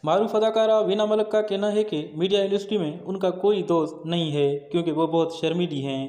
मारूफ अदाकारा वीना मलिक का कहना है कि मीडिया इंडस्ट्री में उनका कोई दोस्त नहीं है क्योंकि वो बहुत शर्मीली हैं।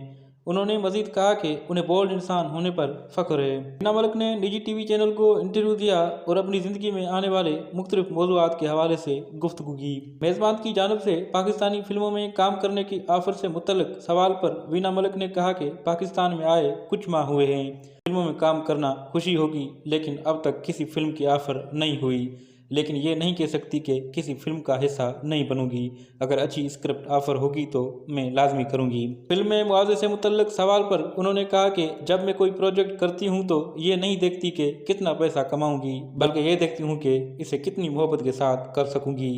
उन्होंने मजीद कहा कि उन्हें बोल्ड इंसान होने पर फख्र है। वीना मलिक ने निजी टीवी चैनल को इंटरव्यू दिया और अपनी ज़िंदगी में आने वाले मुख्तलिफ मौज़ूआत के हवाले से गुफ्तगू की। मेज़बान की जानब से पाकिस्तानी फिल्मों में काम करने की आफर से मुतल्लिक सवाल पर वीना मलिक ने कहा कि पाकिस्तान में आए कुछ माह हुए हैं, फिल्मों में काम करना खुशी होगी, लेकिन अब तक किसी फिल्म की आफर नहीं हुई। लेकिन ये नहीं कह सकती कि किसी फिल्म का हिस्सा नहीं बनूंगी। अगर अच्छी स्क्रिप्ट ऑफर होगी तो मैं लाजमी करूंगी। फिल्म में मुआवजे से मुतल्लिक सवाल पर उन्होंने कहा कि जब मैं कोई प्रोजेक्ट करती हूं तो ये नहीं देखती कि कितना पैसा कमाऊंगी, बल्कि ये देखती हूं कि इसे कितनी मोहब्बत के साथ कर सकूंगी।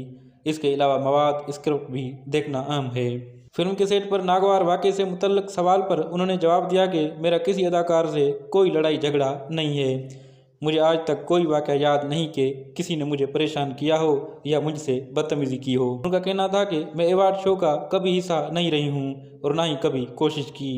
इसके अलावा मवाद, स्क्रिप्ट भी देखना अहम है। फिल्म के सेट पर नागवार वाक़े से मुतल्लिक सवाल पर उन्होंने जवाब दिया कि मेरा किसी अदाकार से कोई लड़ाई झगड़ा नहीं है। मुझे आज तक कोई वाक़या याद नहीं कि किसी ने मुझे परेशान किया हो या मुझसे बदतमीज़ी की हो। उनका कहना था कि मैं अवार्ड शो का कभी हिस्सा नहीं रही हूँ और ना ही कभी कोशिश की।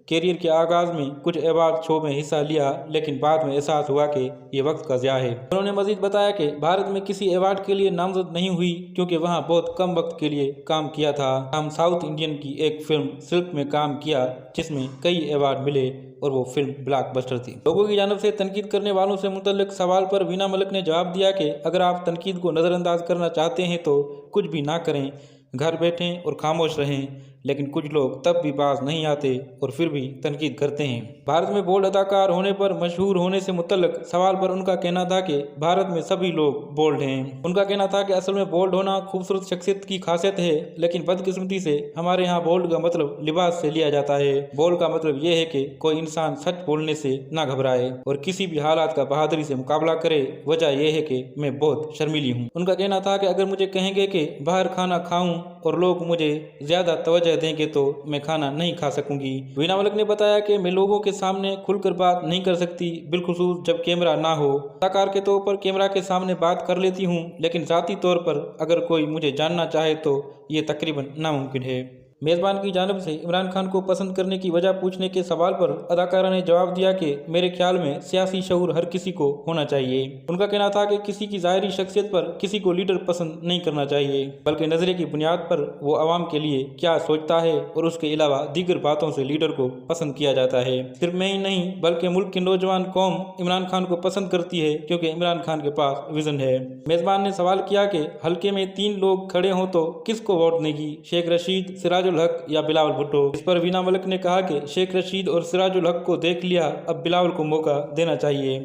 कैरियर के आगाज़ में कुछ अवार्ड शो में हिस्सा लिया, लेकिन बाद में एहसास हुआ कि ये वक्त का ज़िया है। उन्होंने मजीद बताया कि भारत में किसी अवार्ड के लिए नामजद नहीं हुई क्योंकि वहाँ बहुत कम वक्त के लिए काम किया था। हम साउथ इंडियन की एक फिल्म सिल्क में काम किया जिसमें कई अवार्ड मिले और वो फिल्म ब्लॉकबस्टर थी। लोगों की जानब से तनकीद करने वालों से मुतल्लिक सवाल पर वीना मलिक ने जवाब दिया कि अगर आप तनकीद को नज़रअंदाज करना चाहते हैं तो कुछ भी ना करें, घर बैठें और खामोश रहें। लेकिन कुछ लोग तब भी बाज नहीं आते और फिर भी तनकीद करते हैं। भारत में बोल्ड अदाकार होने पर मशहूर होने से मुतल्लिक सवाल पर उनका कहना था कि भारत में सभी लोग बोल्ड हैं। उनका कहना था कि असल में बोल्ड होना खूबसूरत शख्सियत की खासियत है, लेकिन बदकिस्मती से हमारे यहाँ बोल्ड का मतलब लिबास से लिया जाता है। बोल्ड का मतलब यह है कि कोई इंसान सच बोलने से ना घबराए और किसी भी हालात का बहादुरी से मुकाबला करे। वजह यह है कि मैं बहुत शर्मीली हूँ। उनका कहना था कि अगर मुझे कहेंगे कि बाहर खाना खाऊं और लोग मुझे ज्यादा तवज्जो देंगे तो मैं खाना नहीं खा सकूंगी। वीना मलिक ने बताया कि मैं लोगों के सामने खुलकर बात नहीं कर सकती, बिलखुसूस जब कैमरा ना हो। अदाकार के तौर पर कैमरा के सामने बात कर लेती हूँ, लेकिन ज़ाती तौर पर अगर कोई मुझे जानना चाहे तो ये तकरीबन नामुमकिन है। मेज़बान की जानब से इमरान खान को पसंद करने की वजह पूछने के सवाल पर अदाकारा ने जवाब दिया कि मेरे ख्याल में सियासी शऊर हर किसी को होना चाहिए। उनका कहना था कि किसी की ज़ाहिरी शख्सियत पर किसी को लीडर पसंद नहीं करना चाहिए, बल्कि नज़रिए की बुनियाद पर वो आवाम के लिए क्या सोचता है और उसके अलावा दीगर बातों से लीडर को पसंद किया जाता है। सिर्फ मैं ही नहीं बल्कि मुल्क की नौजवान कौम इमरान खान को पसंद करती है क्योंकि इमरान खान के पास विजन है। मेज़बान ने सवाल किया कि हल्के में 3 लोग खड़े हों तो किसको वोट देगी, शेख रशीद, सिराजुल हक या बिलावल भुट्टो। इस पर वीना मलिक ने कहा कि शेख रशीद और सिराजुल हक को देख लिया, अब बिलावल को मौका देना चाहिए।